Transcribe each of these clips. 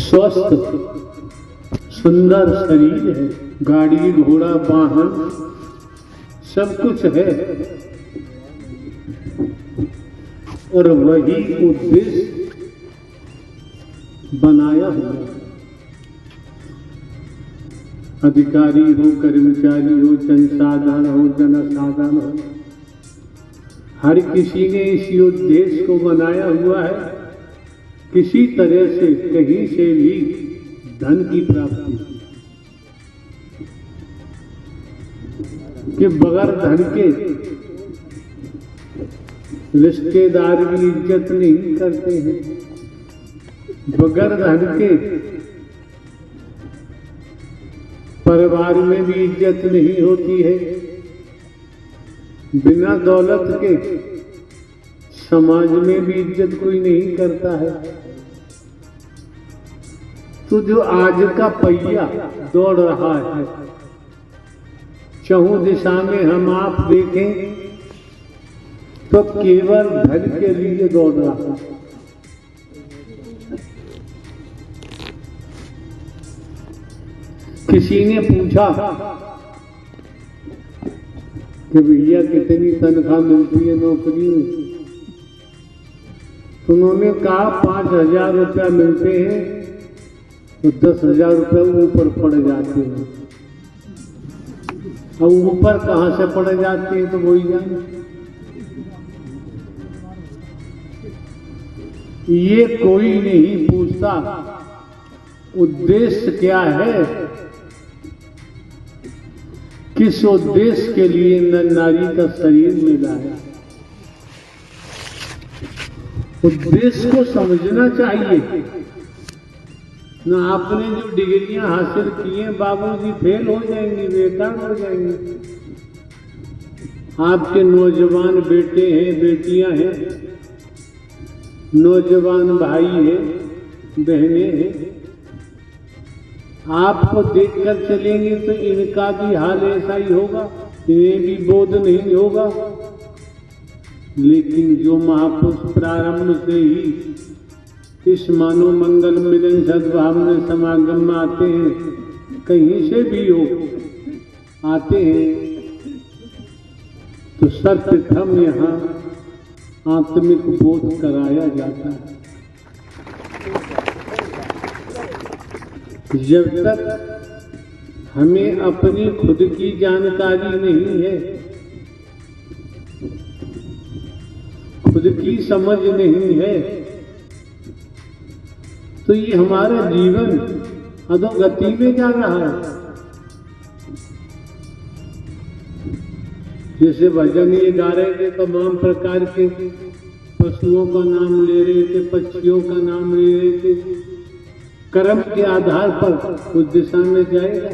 स्वस्थ सुंदर शरीर है, गाड़ी घोड़ा वाहन सब कुछ है, और वही उद्देश्य बनाया हुआ। अधिकारी हो, कर्मचारी हो, जनसाधारण हो, जनसाधारण हो, हर किसी ने इसी उद्देश्य को बनाया हुआ है, किसी तरह से कहीं से भी धन की प्राप्ति, कि बगैर धन के रिश्तेदार भी इज्जत नहीं करते हैं, बगैर धन के परिवार में भी इज्जत नहीं होती है, बिना दौलत के समाज में भी इज्जत कोई नहीं करता है। तो जो आज का पहिया दौड़ रहा है, चहुं दिशा में हम आप देखें तो केवल धन के लिए दौड़ रहा है। किसी ने पूछा कि भैया कितनी तनख्वाह मिलती है नौकरी में, तो उन्होंने कहा 5,000 रुपया मिलते हैं, तो 10,000 रुपये ऊपर पड़ जाते हैं। अब ऊपर कहाँ से पड़ जाते हैं तो वही जाने। ये कोई नहीं पूछता उद्देश्य क्या है, किस उद्देश्य के लिए नर नारी का शरीर मिला है। उद्देश्य को समझना चाहिए ना। आपने जो डिग्रियां हासिल की हैं, बाबूजी फेल हो जाएंगी, बेकार हो जाएंगी। आपके नौजवान बेटे हैं, बेटियां हैं, नौजवान भाई हैं, बहनें हैं, आपको देखकर चलेंगे तो इनका भी हाल ऐसा ही होगा, इन्हें भी बोध नहीं होगा। लेकिन जो महापुरुष प्रारंभ से ही इस मानव मंगल मिलन सद्भावना समागम में आते हैं, कहीं से भी हो आते हैं, तो सर्वप्रथम यहाँ आत्मिक बोध कराया जाता है। जब तक हमें अपनी खुद की जानकारी नहीं है, खुद की समझ नहीं है, तो ये हमारा जीवन अधोगति में जा रहा है। जैसे भजन ये गा रहे थे, तमाम प्रकार के पशुओं का नाम ले रहे थे, पक्षियों का नाम ले रहे थे, कर्म के आधार पर उस दिशा में जाएगा।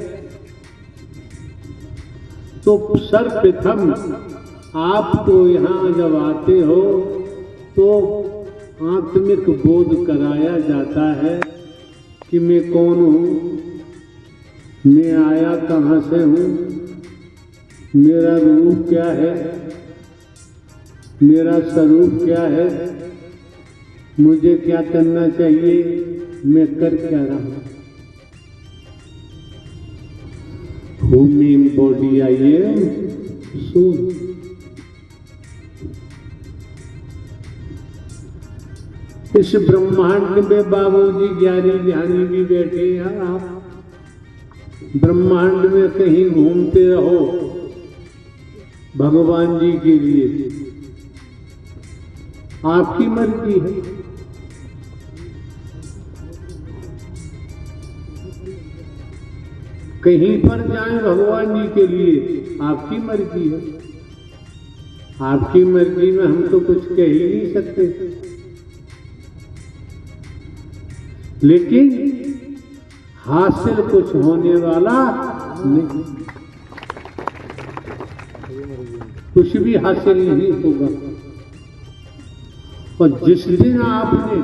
तो सर्वप्रथम आपको यहाँ जब आते हो तो आत्मिक बोध कराया जाता है कि मैं कौन हूँ, मैं आया कहाँ से हूँ, मेरा रूप क्या है, मेरा स्वरूप क्या है, मुझे क्या करना चाहिए, मैं कर क्या रहा हूँ। Who mean body I am, soul. इस ब्रह्मांड में बाबूजी ज्ञानी ध्यानी भी बैठे हैं। आप ब्रह्मांड में कहीं घूमते रहो भगवान जी के लिए, आपकी मर्जी है। कहीं पर जाएं भगवान जी के लिए, आपकी मर्जी है। आपकी मर्जी में हम तो कुछ कह ही नहीं सकते, लेकिन हासिल कुछ होने वाला नहीं, कुछ भी हासिल नहीं होगा। और जिस दिन आपने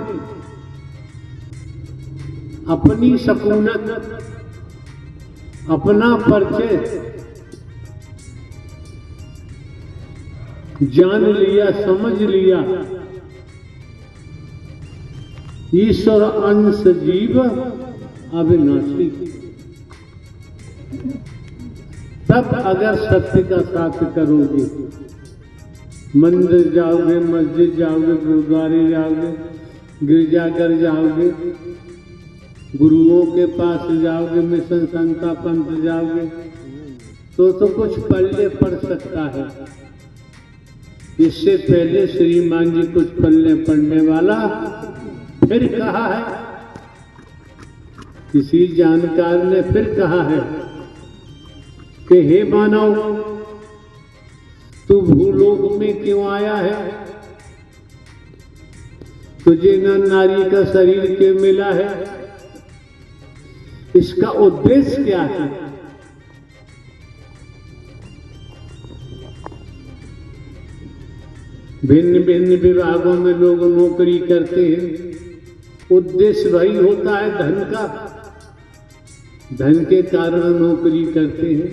अपनी सकूनत, अपना परिचय जान लिया, समझ लिया, ईश्वर अंश जीव अविनाशी। तब अगर सत्य का साथ करोगे, मंदिर जाओगे, मस्जिद जाओगे, गुरुद्वारे जाओगे, गिरजाघर जाओगे, गुरुओं के पास जाओगे, मिशन संता पंथ जाओगे, तो कुछ पल्ले पड़ सकता है। इससे पहले श्रीमान जी कुछ पल्ले पड़ने वाला फिर कहा है, किसी जानकार ने फिर कहा है कि हे मानव, तू भूलोक में क्यों आया है? तुझे न नारी का शरीर क्यों मिला है? इसका उद्देश्य क्या है? भिन्न भिन्न विभागों में लोग नौकरी करते हैं, उद्देश्य वही होता है धन का, धन के कारण नौकरी करते हैं।